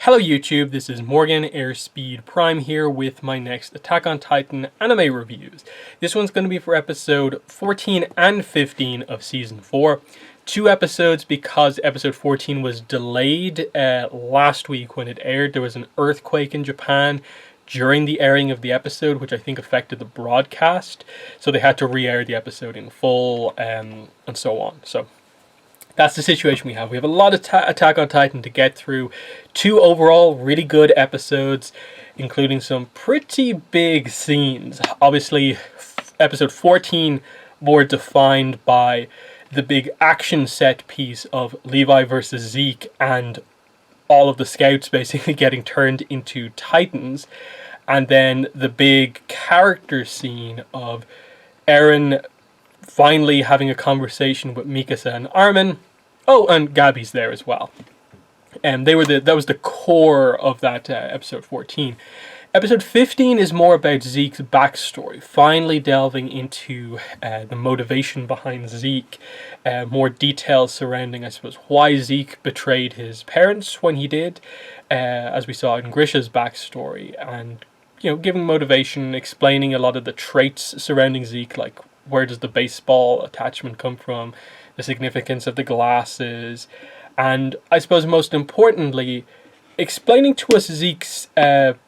Hello YouTube, this is Morgan Airspeed Prime here with my next Attack on Titan anime reviews. This one's going to be for episode 14 and 15 of season 4. 2 episodes because episode 14 was delayed last week when it aired. There was an earthquake in Japan during the airing of the episode, which I think affected the broadcast. So they had to re-air the episode in full and so on. So that's the situation we have. We have a lot of Attack on Titan to get through. 2 overall really good episodes, including some pretty big scenes. Obviously, episode 14 more defined by the big action set piece of Levi versus Zeke and all of the scouts basically getting turned into Titans. And then the big character scene of Eren finally having a conversation with Mikasa and Armin. Oh, and Gabby's there as well. And that was the core of that episode 14. Episode 15 is more about Zeke's backstory, finally delving into the motivation behind Zeke, more details surrounding, I suppose, why Zeke betrayed his parents when he did, as we saw in Grisha's backstory, and giving motivation, explaining a lot of the traits surrounding Zeke, like where does the baseball attachment come from, the significance of the glasses, and I suppose most importantly, explaining to us Zeke's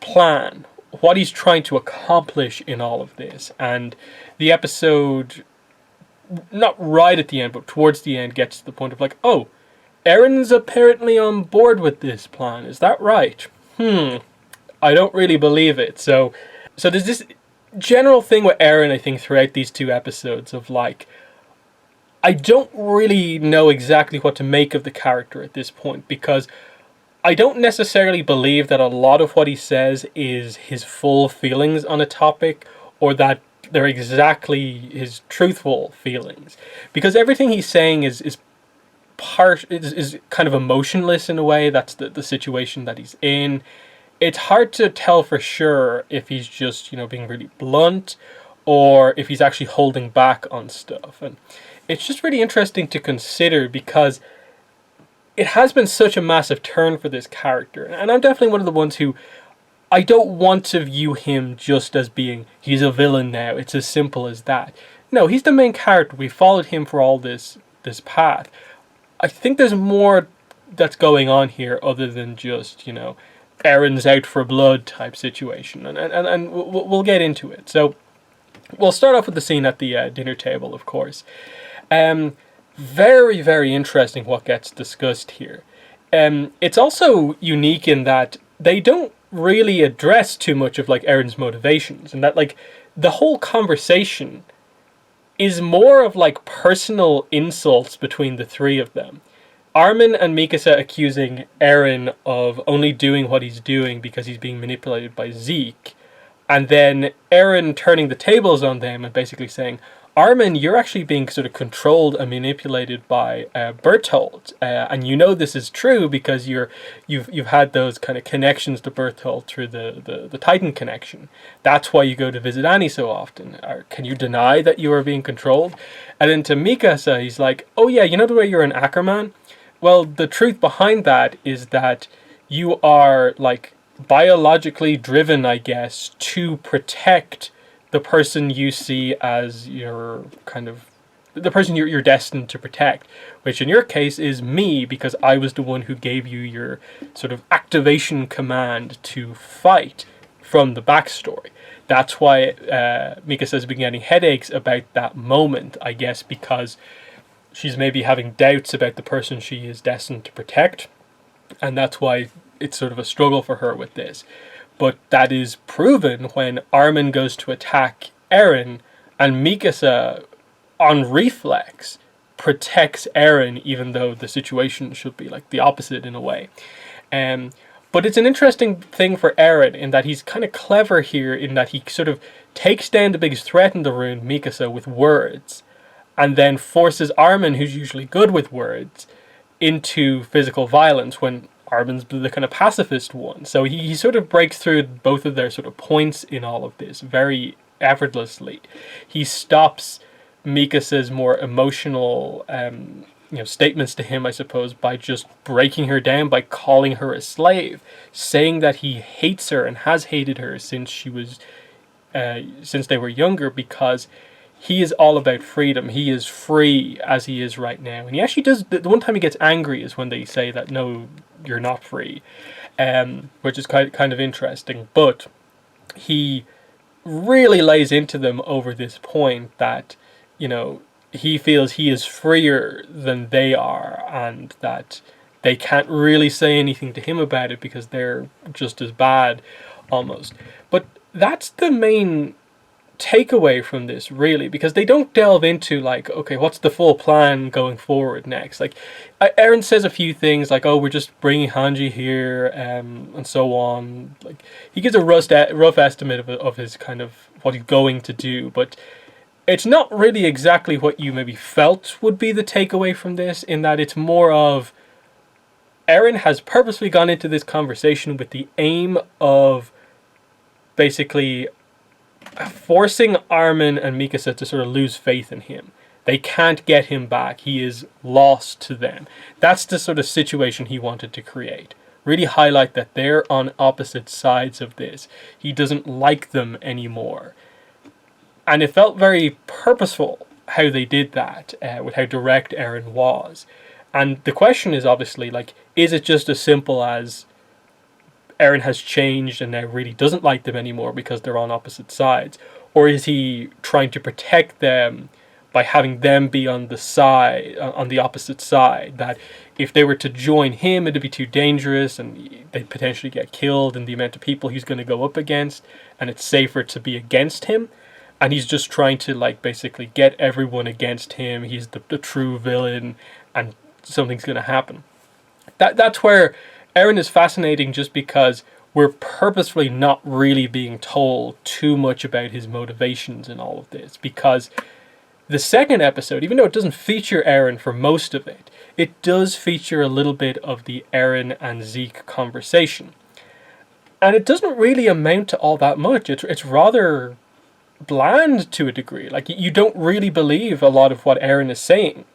plan, what he's trying to accomplish in all of this. And the episode, not right at the end, but towards the end, gets to the point of like, oh, Eren's apparently on board with this plan, is that right? I don't really believe it. So there's this general thing with Eren, I think, throughout these 2 episodes of like, I don't really know exactly what to make of the character at this point, because I don't necessarily believe that a lot of what he says is his full feelings on a topic, or that they're exactly his truthful feelings, because everything he's saying is kind of emotionless in a way. That's the situation that he's in. It's hard to tell for sure if he's just being really blunt, or if he's actually holding back on stuff. And it's just really interesting to consider, because it has been such a massive turn for this character. And I'm definitely one of the ones who, I don't want to view him just as being, he's a villain now, it's as simple as that. No, he's the main character. We followed him for all this path. I think there's more that's going on here other than just, Eren's out for blood type situation. And we'll get into it. So we'll start off with the scene at the dinner table, of course. Very, very interesting what gets discussed here. It's also unique in that they don't really address too much of like Eren's motivations, and that like the whole conversation is more of like personal insults between the 3 of them. Armin and Mikasa accusing Eren of only doing what he's doing because he's being manipulated by Zeke, and then Eren turning the tables on them and basically saying, Armin, you're actually being sort of controlled and manipulated by Bertolt, and this is true because you've had those kind of connections to Bertolt through the Titan connection. That's why you go to visit Annie so often. Can you deny that you are being controlled? And then to Mikasa, he's like, oh yeah, the way you're an Ackerman? Well, the truth behind that is that you are like biologically driven, I guess, to protect the person you see as your the person you're destined to protect, which in your case is me, because I was the one who gave you your sort of activation command to fight from the backstory. That's why Mikasa's been getting headaches about that moment, I guess, because she's maybe having doubts about the person she is destined to protect, and that's why it's sort of a struggle for her with this. But that is proven when Armin goes to attack Eren, and Mikasa, on reflex, protects Eren, even though the situation should be like the opposite in a way. But it's an interesting thing for Eren in that he's kind of clever here, in that he sort of takes down the biggest threat in the room, Mikasa, with words, and then forces Armin, who's usually good with words, into physical violence when Armin's the kind of pacifist one. So he sort of breaks through both of their sort of points in all of this very effortlessly. He stops Mikasa's more emotional statements to him, I suppose, by just breaking her down, by calling her a slave, saying that he hates her and has hated her since they were younger, because he is all about freedom. He is free as he is right now. And he actually does, the one time he gets angry is when they say that, no, you're not free, which is kind of interesting. But he really lays into them over this point that, he feels he is freer than they are, and that they can't really say anything to him about it because they're just as bad, almost. But that's the main takeaway from this, really, because they don't delve into, like, okay, what's the full plan going forward next. Like, Eren says a few things like, oh, we're just bringing Hanji here, and so on. Like, he gives a rough estimate of his kind of what he's going to do, but it's not really exactly what you maybe felt would be the takeaway from this, in that it's more of Eren has purposely gone into this conversation with the aim of basically forcing Armin and Mikasa to sort of lose faith in him. They can't get him back. He is lost to them. That's the sort of situation he wanted to create. Really highlight that they're on opposite sides of this. He doesn't like them anymore. And it felt very purposeful how they did that, with how direct Eren was. And the question is obviously, like, is it just as simple as Eren has changed and now really doesn't like them anymore because they're on opposite sides? Or is he trying to protect them by having them be on the opposite side? That if they were to join him, it'd be too dangerous and they'd potentially get killed in the amount of people he's going to go up against, and it's safer to be against him. And he's just trying to, like, basically get everyone against him. He's the true villain, and something's going to happen. That's where Eren is fascinating, just because we're purposefully not really being told too much about his motivations in all of this. Because the second episode, even though it doesn't feature Eren for most of it, it does feature a little bit of the Eren and Zeke conversation. And it doesn't really amount to all that much. It's rather bland to a degree. Like, you don't really believe a lot of what Eren is saying.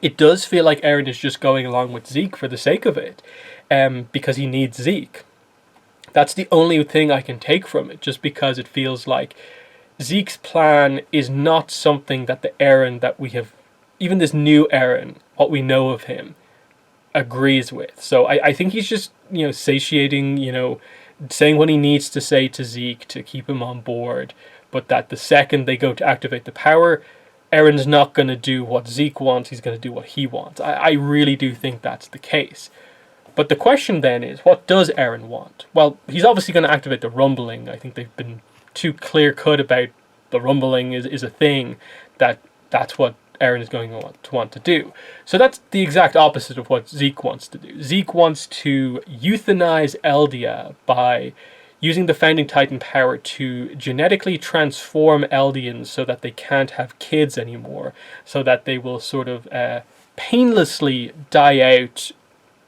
It does feel like Eren is just going along with Zeke for the sake of it, because he needs Zeke. That's the only thing I can take from it, just because it feels like Zeke's plan is not something that the Eren that we have, even this new Eren, what we know of him, agrees with. So I think he's just, satiating, saying what he needs to say to Zeke to keep him on board, but that the second they go to activate the power, Eren's not going to do what Zeke wants, he's going to do what he wants. I really do think that's the case. But the question then is, what does Eren want? Well, he's obviously going to activate the rumbling. I think they've been too clear-cut about the rumbling is a thing, that's what Eren is going to want to do. So that's the exact opposite of what Zeke wants to do. Zeke wants to euthanize Eldia by using the Founding Titan power to genetically transform Eldians so that they can't have kids anymore, so that they will sort of painlessly die out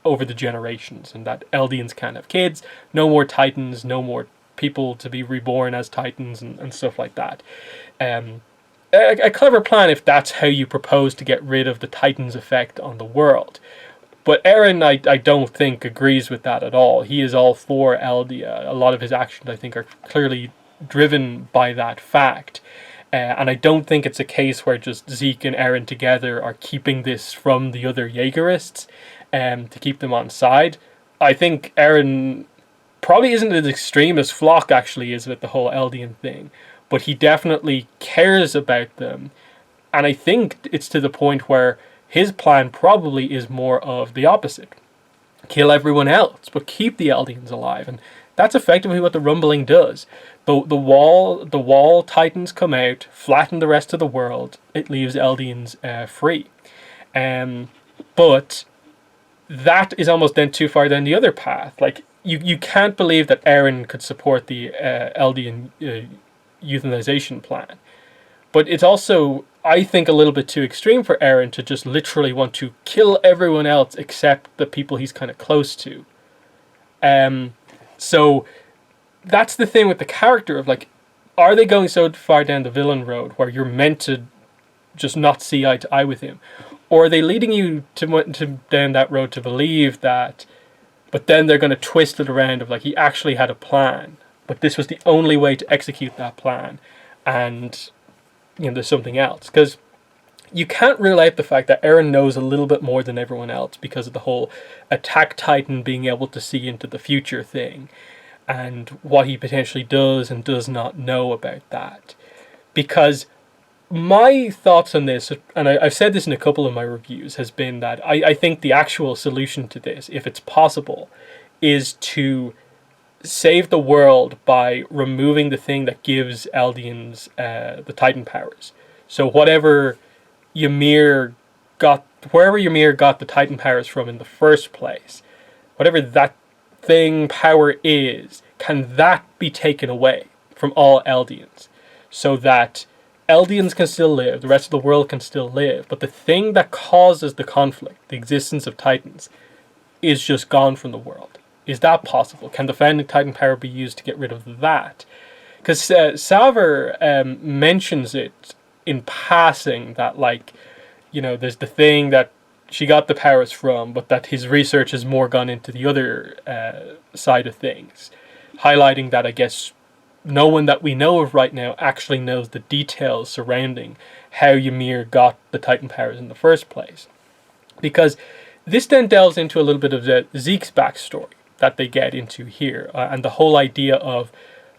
over the generations, and that Eldians can't have kids, no more Titans, no more people to be reborn as Titans, and stuff like that. A clever plan if that's how you propose to get rid of the Titans' effect on the world. But Eren, I don't think, agrees with that at all. He is all for Eldia. A lot of his actions, I think, are clearly driven by that fact. And I don't think it's a case where just Zeke and Eren together are keeping this from the other Jaegerists to keep them on side. I think Eren probably isn't as extreme as Flock actually is with the whole Eldian thing, but he definitely cares about them. And I think it's to the point where his plan probably is more of the opposite. Kill everyone else, but keep the Eldians alive. And that's effectively what the rumbling does. The wall Titans come out, flatten the rest of the world. It leaves Eldians free. But that is almost then too far down the other path. Like, you can't believe that Eren could support the Eldian euthanization plan. But it's also, I think, a little bit too extreme for Eren to just literally want to kill everyone else except the people he's kind of close to. So that's the thing with the character of, like, are they going so far down the villain road where you're meant to just not see eye to eye with him? Or are they leading you to down that road to believe that, but then they're going to twist it around of like he actually had a plan, but this was the only way to execute that plan, and there's something else? Because you can't rule out the fact that Eren knows a little bit more than everyone else because of the whole Attack Titan being able to see into the future thing, and what he potentially does and does not know about that. Because my thoughts on this, and I've said this in a couple of my reviews, has been that I think the actual solution to this, if it's possible, is to save the world by removing the thing that gives Eldians the Titan powers. So wherever Ymir got the Titan powers from in the first place, whatever that thing power is, can that be taken away from all Eldians, so that Eldians can still live, the rest of the world can still live, but the thing that causes the conflict, the existence of Titans, is just gone from the world. Is that possible? Can the founding Titan power be used to get rid of that? Because Salver mentions it in passing that, like, there's the thing that she got the powers from, but that his research has more gone into the other side of things, highlighting that, I guess, no one that we know of right now actually knows the details surrounding how Ymir got the Titan powers in the first place. Because this then delves into a little bit of Zeke's backstory that they get into here, and the whole idea of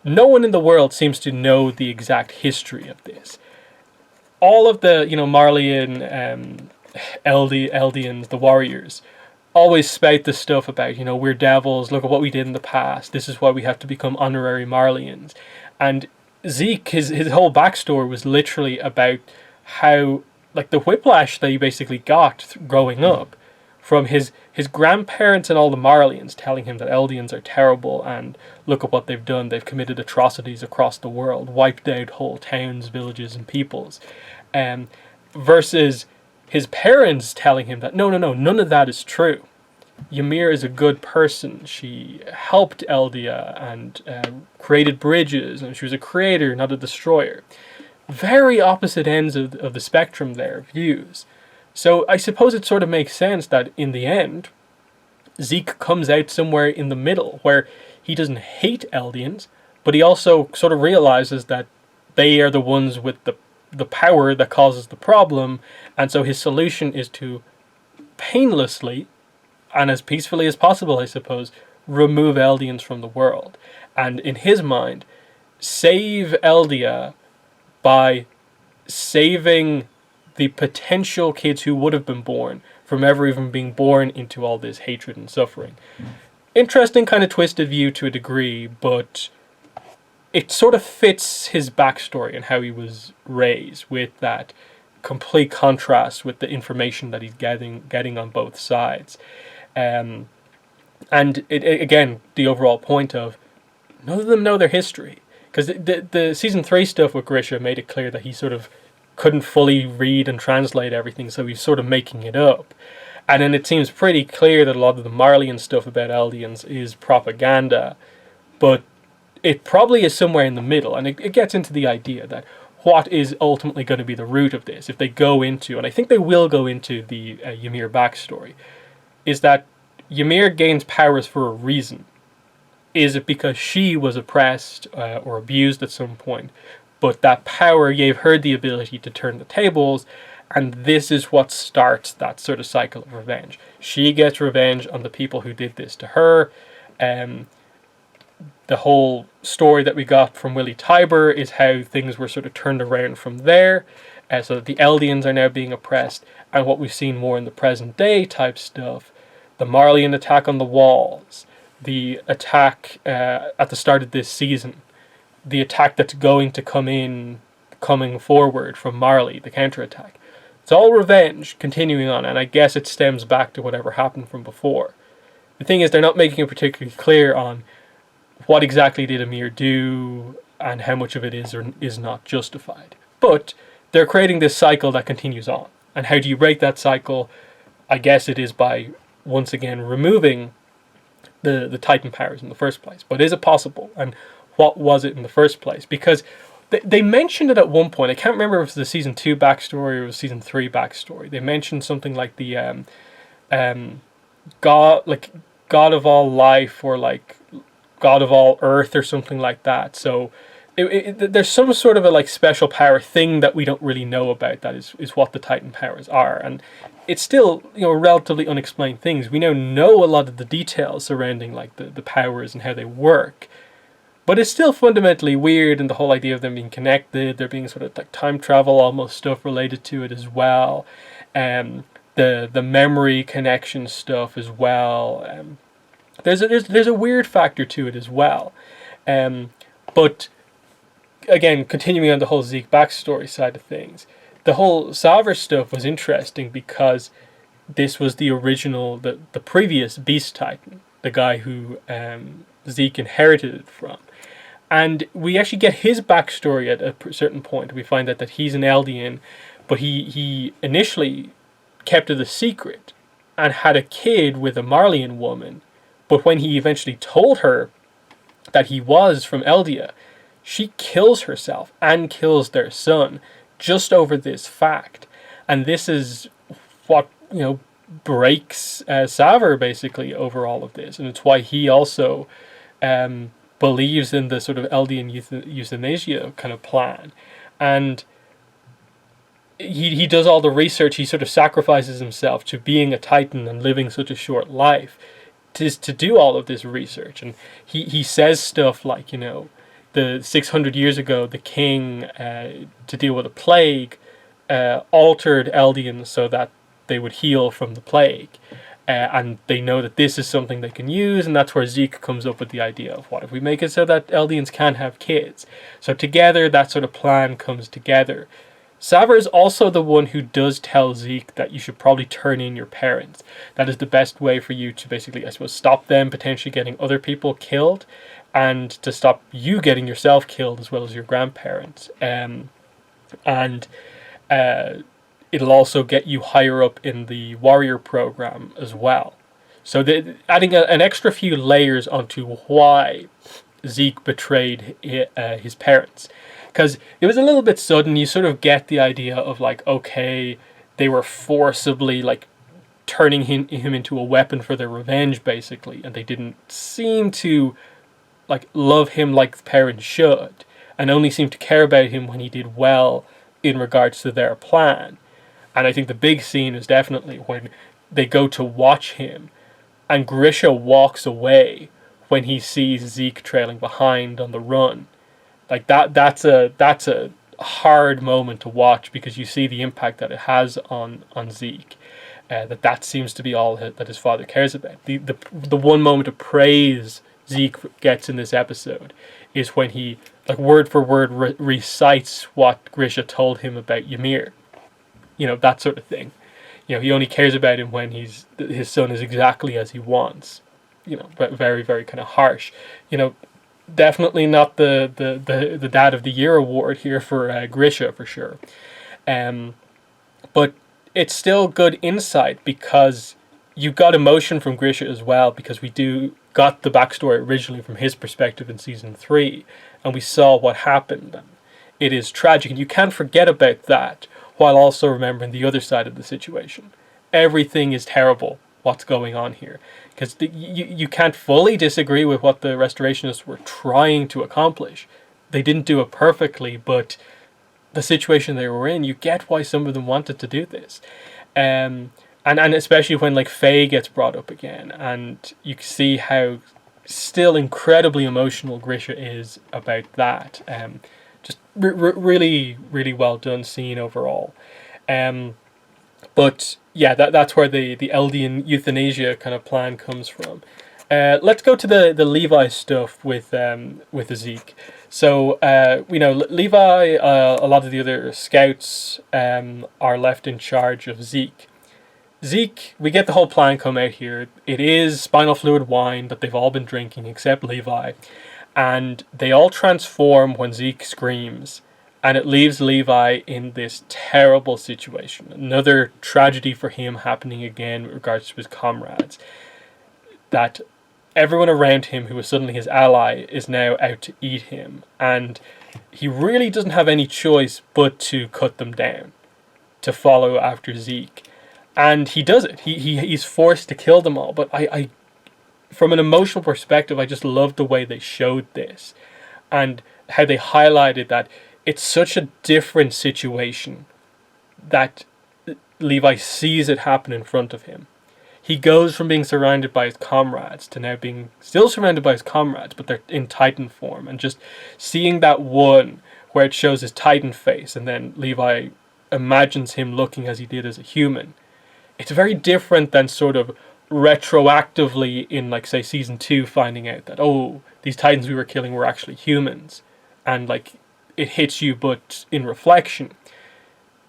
no one in the world seems to know the exact history of this. All of the, Marleyan Eldians, the warriors, always spout this stuff about, we're devils, look at what we did in the past, this is why we have to become honorary Marleyans. And Zeke, his whole backstory was literally about how, like, the whiplash that he basically got growing up from his grandparents and all the Marleyans telling him that Eldians are terrible and look at what they've done, they've committed atrocities across the world, wiped out whole towns, villages and peoples, versus his parents telling him that no, none of that is true. Ymir is a good person. She helped Eldia and created bridges, and she was a creator, not a destroyer. Very opposite ends of the spectrum there, views. So I suppose it sort of makes sense that in the end, Zeke comes out somewhere in the middle, where he doesn't hate Eldians, but he also sort of realizes that they are the ones with the power that causes the problem, and so his solution is to painlessly, and as peacefully as possible, I suppose, remove Eldians from the world. And in his mind, save Eldia by saving the potential kids who would have been born from ever even being born into all this hatred and suffering. Interesting kind of twisted view to a degree, but it sort of fits his backstory and how he was raised, with that complete contrast with the information that he's getting on both sides. And again, the overall point of none of them know their history. Because the Season 3 stuff with Grisha made it clear that he sort of couldn't fully read and translate everything, so he's sort of making it up. And then it seems pretty clear that a lot of the Marleyan stuff about Eldians is propaganda, but it probably is somewhere in the middle, and it gets into the idea that what is ultimately going to be the root of this, if they go into, and I think they will go into the Ymir backstory, is that Ymir gains powers for a reason. Is it because she was oppressed or abused at some point, but that power gave her the ability to turn the tables, and this is what starts that sort of cycle of revenge. She gets revenge on the people who did this to her. The whole story that we got from Willie Tybur is how things were sort of turned around from there, so that the Eldians are now being oppressed, and what we've seen more in the present day type stuff, the Marleyan attack on the walls, the attack at the start of this season, the attack that's going to coming forward from Marley, the counterattack. It's all revenge continuing on, and I guess it stems back to whatever happened from before. The thing is, they're not making it particularly clear on what exactly did Ymir do and how much of it is or is not justified. But they're creating this cycle that continues on. And how do you break that cycle? I guess it is by, once again, removing the Titan powers in the first place. But is it possible? And what was it in the first place? Because They mentioned it at one point. I can't remember if it was the season 2 backstory or it was season 3 backstory. They mentioned something like the God, like God of all life, or like God of all earth, or something like that. So there's some sort of a like special power thing that we don't really know about. That is what the Titan powers are, and it's still, you know, relatively unexplained things. We now know a lot of the details surrounding like the powers and how they work, but it's still fundamentally weird, and the whole idea of them being connected, there being sort of like time travel almost stuff related to it as well, the memory connection stuff as well. There's a weird factor to it as well, but again, continuing on the whole Zeke backstory side of things, the whole Saver stuff was interesting because this was the original, the previous Beast Titan, the guy who Zeke inherited it from. And we actually get his backstory at a certain point. We find out that he's an Eldian, but he initially kept it a secret and had a kid with a Marleyan woman. But when he eventually told her that he was from Eldia, she kills herself and kills their son just over this fact. And this is what, you know, breaks Saver basically over all of this. And it's why he also believes in the sort of Eldian euthanasia kind of plan. And he does all the research. He sort of sacrifices himself to being a Titan and living such a short life to do all of this research. And he says stuff like, you know, the 600 years ago, the king, to deal with a plague, altered Eldians so that they would heal from the plague. And they know that this is something they can use, and that's where Zeke comes up with the idea of, what if we make it so that Eldians can have kids? So together, that sort of plan comes together. Saver is also the one who does tell Zeke that you should probably turn in your parents. That is the best way for you to basically, I suppose, stop them potentially getting other people killed, and to stop you getting yourself killed as well as your grandparents. It'll also get you higher up in the warrior program as well. So adding an extra few layers onto why Zeke betrayed his parents. Because it was a little bit sudden. You sort of get the idea of like, okay, they were forcibly like turning him into a weapon for their revenge, basically. And they didn't seem to like love him like the parents should. And only seemed to care about him when he did well in regards to their plan. And I think the big scene is definitely when they go to watch him and Grisha walks away when he sees Zeke trailing behind on the run. Like that's a hard moment to watch, because you see the impact that it has on Zeke. That seems to be all that his father cares about. The one moment of praise Zeke gets in this episode is when he, like, word for word recites what Grisha told him about Ymir. You know, that sort of thing. You know, he only cares about him when his son is exactly as he wants. You know, but very, very kind of harsh. You know, definitely not the Dad of the Year award here for Grisha, for sure. But it's still good insight, because you got emotion from Grisha as well, because we got the backstory originally from his perspective in season 3, and we saw what happened. And it is tragic, and you can't forget about that while also remembering the other side of the situation. Everything is terrible, what's going on here. Because you can't fully disagree with what the Restorationists were trying to accomplish. They didn't do it perfectly, but the situation they were in, you get why some of them wanted to do this. And especially when, like, Faye gets brought up again, and you can see how still incredibly emotional Grisha is about that. Just really, really well done scene overall. But yeah, that's where the Eldian euthanasia kind of plan comes from. Let's go to the Levi stuff with Zeke. So we know Levi, a lot of the other scouts are left in charge of Zeke. Zeke, we get the whole plan come out here. It is spinal fluid wine that they've all been drinking except Levi. And they all transform when Zeke screams. And it leaves Levi in this terrible situation. Another tragedy for him happening again with regards to his comrades. That everyone around him who was suddenly his ally is now out to eat him, and he really doesn't have any choice but to cut them down, to follow after Zeke. And he does it. He's forced to kill them all. But I from an emotional perspective, I just love the way they showed this, and how they highlighted that it's such a different situation that Levi sees it happen in front of him. He goes from being surrounded by his comrades to now being still surrounded by his comrades, but they're in Titan form. And just seeing that one where it shows his Titan face, and then Levi imagines him looking as he did as a human. It's very different than sort of retroactively in, like, say, season 2, finding out that, oh, these Titans we were killing were actually humans. And, like, it hits you, but in reflection.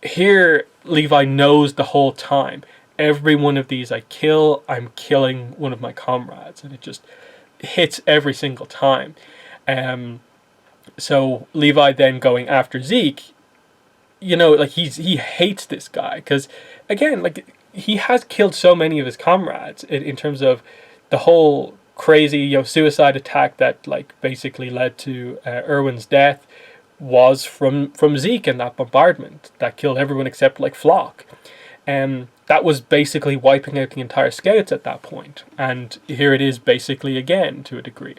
Here, Levi knows the whole time, every one of these I kill, I'm killing one of my comrades. And it just hits every single time. So Levi then going after Zeke, you know, like, he hates this guy. Because, again, like, he has killed so many of his comrades in terms of the whole crazy, you know, suicide attack that, like, basically led to Erwin's death was from Zeke and that bombardment that killed everyone except, like, Flock. That was basically wiping out the entire scouts at that point. And here it is basically again to a degree.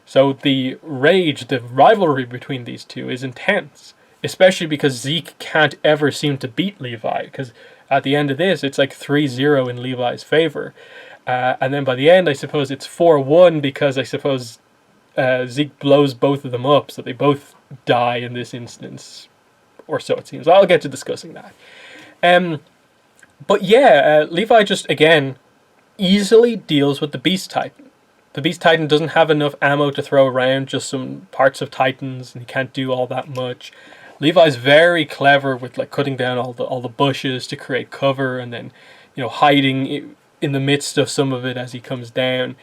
So the rage, the rivalry between these two is intense, especially because Zeke can't ever seem to beat Levi, because at the end of this, it's like 3-0 in Levi's favor. And then by the end, I suppose it's 4-1 because I suppose Zeke blows both of them up, so they both die in this instance, or so it seems. I'll get to discussing that. But yeah, Levi just, again, easily deals with the Beast Titan. The Beast Titan doesn't have enough ammo to throw around, just some parts of Titans, and he can't do all that much. Levi's very clever with, like, cutting down all the bushes to create cover, and then, you know, hiding in the midst of some of it as he comes down.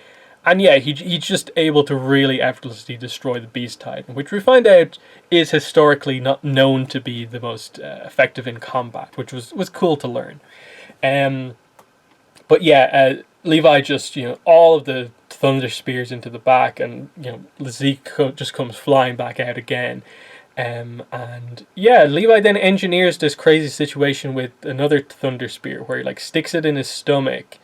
And yeah, he's just able to really effortlessly destroy the Beast Titan, which we find out is historically not known to be the most effective in combat, which was cool to learn. But yeah, Levi just, you know, all of the thunder spears into the back, and, you know, Zeke just comes flying back out again. And yeah, Levi then engineers this crazy situation with another thunder spear where he, like, sticks it in his stomach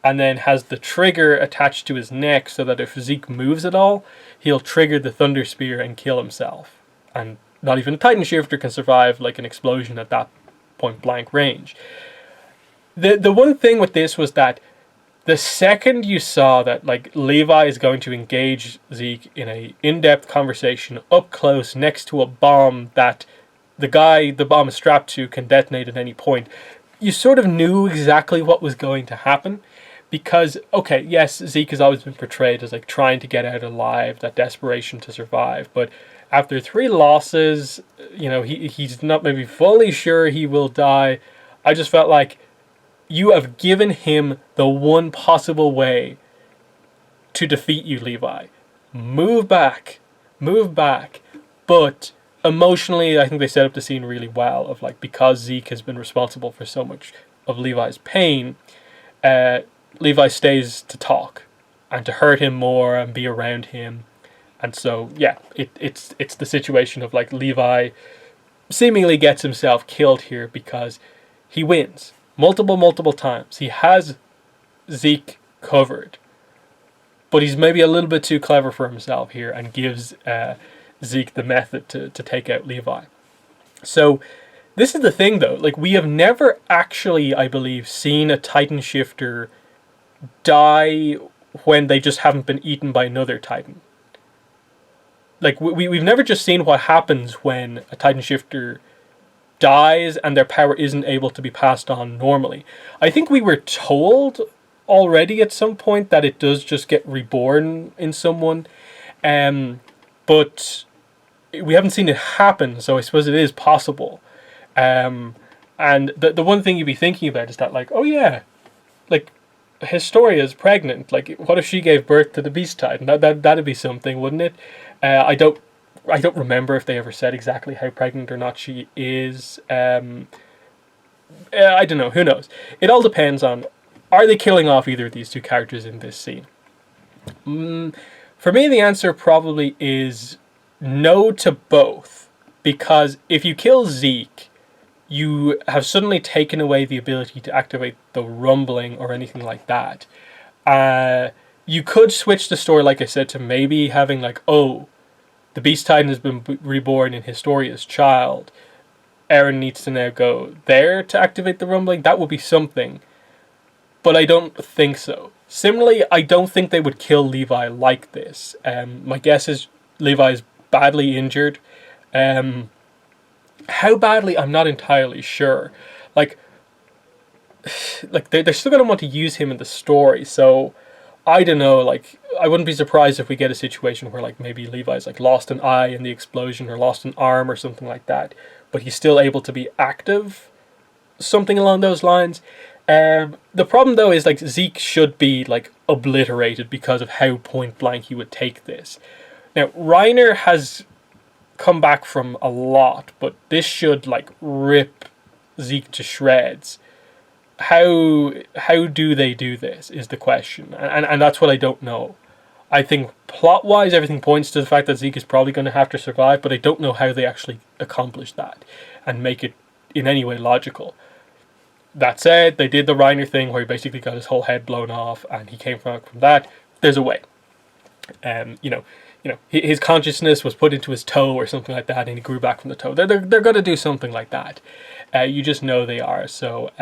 and then has the trigger attached to his neck so that if Zeke moves at all, he'll trigger the thunder spear and kill himself. And not even a Titan shifter can survive, like, an explosion at that point blank range. The one thing with this was that the second you saw that, like, Levi is going to engage Zeke in a in-depth conversation up close next to a bomb that the guy the bomb is strapped to can detonate at any point, you sort of knew exactly what was going to happen. Because, okay, yes, Zeke has always been portrayed as, like, trying to get out alive, that desperation to survive. But after 3 losses, you know, he's not maybe fully sure he will die. I just felt like you have given him the one possible way to defeat you, Levi. Move back. But emotionally, I think they set up the scene really well of, like, because Zeke has been responsible for so much of Levi's pain, Levi stays to talk and to hurt him more and be around him. And so, yeah, it's the situation of, like, Levi seemingly gets himself killed here because he wins multiple times. He has Zeke covered, but he's maybe a little bit too clever for himself here and gives Zeke the method to take out Levi. So this is the thing, though. Like, we have never actually, I believe, seen a Titan shifter die when they just haven't been eaten by another Titan. Like, we've never just seen what happens when a Titan shifter dies and their power isn't able to be passed on normally. I think we were told already at some point that it does just get reborn in someone, but we haven't seen it happen, so I suppose it is possible. And the one thing you'd be thinking about is that, like, oh yeah, like, Historia's pregnant. Like, what if she gave birth to the Beast Titan? That'd be something, wouldn't it? I don't remember if they ever said exactly how pregnant or not she is. I don't know. Who knows? It all depends on, are they killing off either of these two characters in this scene? For me, the answer probably is no to both. Because if you kill Zeke, you have suddenly taken away the ability to activate the rumbling or anything like that. Uh, you could switch the story, like I said, to maybe having like, oh, the Beast Titan has been reborn in Historia's child. Eren needs to now go there to activate the rumbling. That would be something. But I don't think so. Similarly, I don't think they would kill Levi like this. My guess is Levi is badly injured. How badly, I'm not entirely sure. Like, they're still going to want to use him in the story, so I don't know, like, I wouldn't be surprised if we get a situation where, like, maybe Levi's, like, lost an eye in the explosion or lost an arm or something like that, but he's still able to be active, something along those lines. The problem, though, is, like, Zeke should be, like, obliterated because of how point blank he would take this. Now, Reiner has come back from a lot, but this should, like, rip Zeke to shreds. How do they do this is the question, and that's what I don't know. I think plot wise everything points to the fact that Zeke is probably going to have to survive, but I don't know how they actually accomplish that and make it in any way logical. That said, they did the Reiner thing where he basically got his whole head blown off and he came from that. There's a way. You know, his consciousness was put into his toe or something like that, and he grew back from the toe. They're going to do something like that. You just know they are. So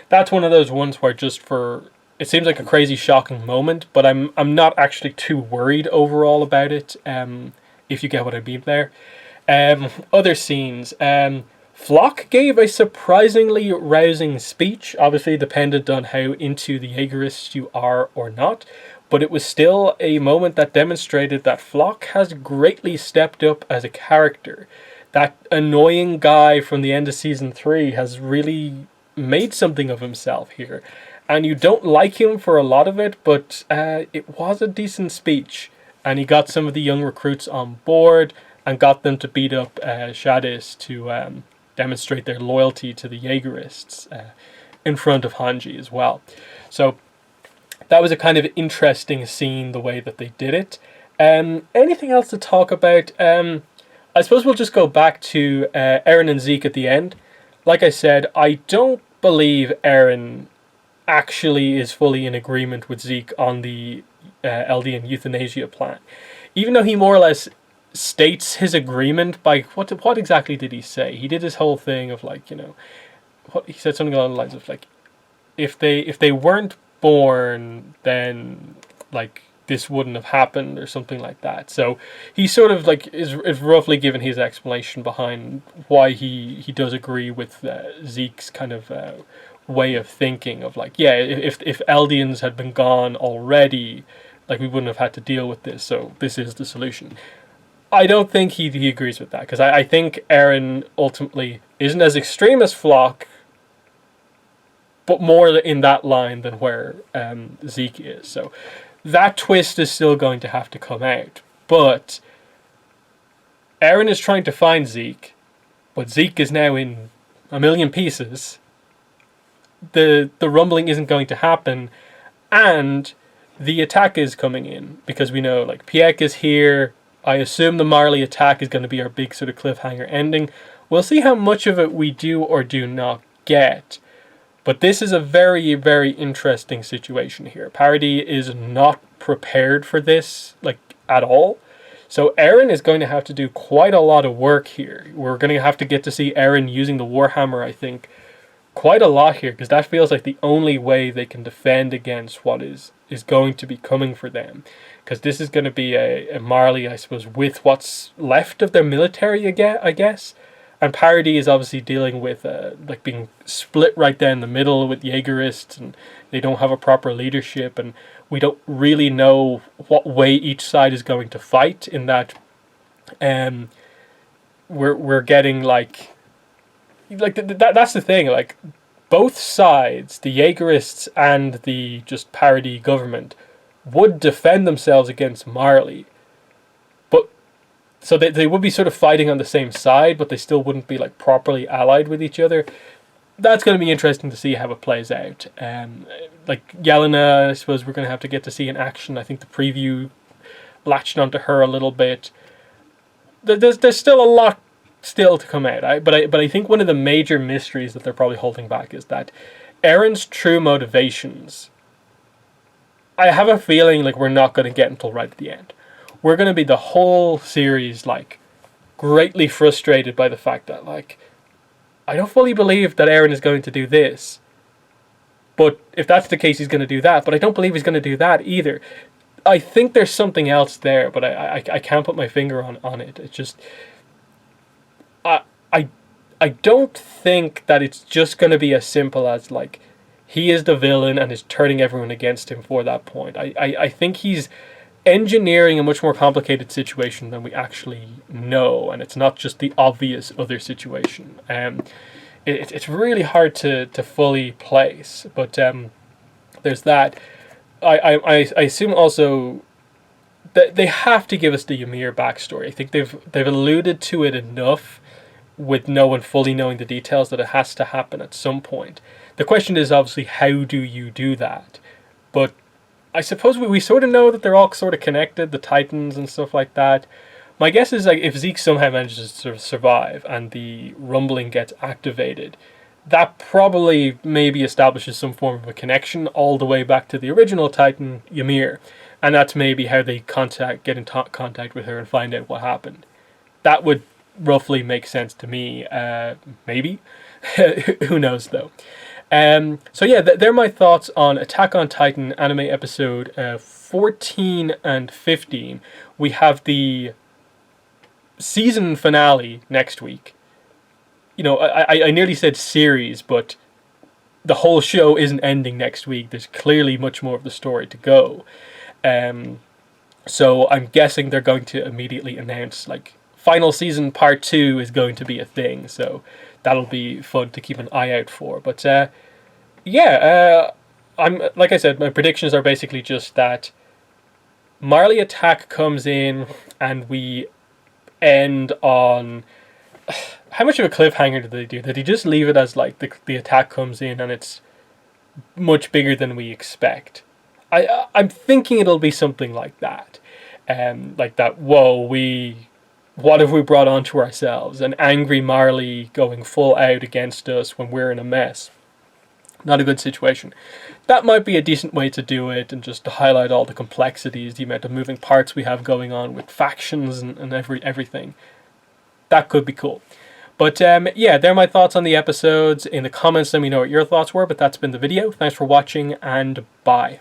that's one of those ones where just for it seems like a crazy, shocking moment, but I'm not actually too worried overall about it. If you get what I mean there. Other scenes. Flock gave a surprisingly rousing speech, obviously dependent on how into the Jaegerists you are or not, but it was still a moment that demonstrated that Flock has greatly stepped up as a character. That annoying guy from the end of Season 3 has really made something of himself here. And you don't like him for a lot of it, but it was a decent speech. And he got some of the young recruits on board and got them to beat up Shadis to demonstrate their loyalty to the Jaegerists in front of Hanji as well. So that was a kind of interesting scene, the way that they did it. Anything else to talk about? I suppose we'll just go back to Eren and Zeke at the end. Like I said, I don't believe Eren actually is fully in agreement with Zeke on the Eldian euthanasia plan. Even though he more or less states his agreement by what exactly did he say? He did this whole thing of like, he said something along the lines of like, if they weren't born, then like this wouldn't have happened or something like that. So he sort of like is roughly given his explanation behind why he does agree with Zeke's kind of way of thinking of like, yeah, if Eldians had been gone already, like we wouldn't have had to deal with this, so this is the solution. I don't think he agrees with that, because I think Eren ultimately isn't as extreme as Flock, but more in that line than where Zeke is. So that twist is still going to have to come out. But Eren is trying to find Zeke, but Zeke is now in a million pieces. The rumbling isn't going to happen, and the attack is coming in, because we know like Piek is here. I assume the Marley attack is going to be our big sort of cliffhanger ending. We'll see how much of it we do or do not get. But this is a very, very interesting situation here. Parody is not prepared for this, like, at all. So Eren is going to have to do quite a lot of work here. We're going to have to get to see Eren using the Warhammer, I think, quite a lot here, because that feels like the only way they can defend against what is going to be coming for them. Because this is going to be a Marley, I suppose, with what's left of their military, I guess. And Parody is obviously dealing with like being split right down the middle with Jaegerists, and they don't have a proper leadership, and we don't really know what way each side is going to fight. In that, we're getting like that's the thing. Like both sides, the Jaegerists and the just Parody government, would defend themselves against Marley. So they would be sort of fighting on the same side, but they still wouldn't be like properly allied with each other. that's going to be interesting to see how it plays out. Like Yelena, I suppose we're going to have to get to see in action. I think the preview latched onto her a little bit. There's still a lot still to come out. But I think one of the major mysteries that they're probably holding back is that Eren's true motivations, I have a feeling like we're not going to get until right at the end. We're going to be the whole series like greatly frustrated by the fact that like I don't fully believe that Eren is going to do this. But if that's the case, he's going to do that. But I don't believe he's going to do that either. I think there's something else there, but I can't put my finger on it. It's just I don't think that it's just going to be as simple as like he is the villain and is turning everyone against him for that point. I think he's engineering a much more complicated situation than we actually know, and it's not just the obvious other situation. It's really hard to fully place, but there's that. I assume also that they have to give us the Ymir backstory. I think they've alluded to it enough with no one fully knowing the details that it has to happen at some point. The question is obviously how do you do that? But I suppose we sort of know that they're all sort of connected, the Titans and stuff like that. My guess is like if Zeke somehow manages to sort of survive and the rumbling gets activated, that probably maybe establishes some form of a connection all the way back to the original Titan, Ymir. And that's maybe how they get in contact with her and find out what happened. That would roughly make sense to me. Maybe. Who knows though. So yeah, they're my thoughts on Attack on Titan anime episode 14 and 15. We have the season finale next week. You know, I nearly said series, but the whole show isn't ending next week. There's clearly much more of the story to go. So I'm guessing they're going to immediately announce, like, final season part 2 is going to be a thing. So that'll be fun to keep an eye out for. But I'm like I said, my predictions are basically just that Marley attack comes in and we end on... How much of a cliffhanger did they do? Did he just leave it as like the attack comes in and it's much bigger than we expect? I'm thinking it'll be something like that. Like that, what have we brought onto ourselves? An angry Marley going full out against us when we're in a mess. Not a good situation. That might be a decent way to do it, and just to highlight all the complexities, the amount of moving parts we have going on with factions and everything. That could be cool. But yeah, they're my thoughts on the episodes. In the comments, let me know what your thoughts were, but that's been the video. Thanks for watching, and bye.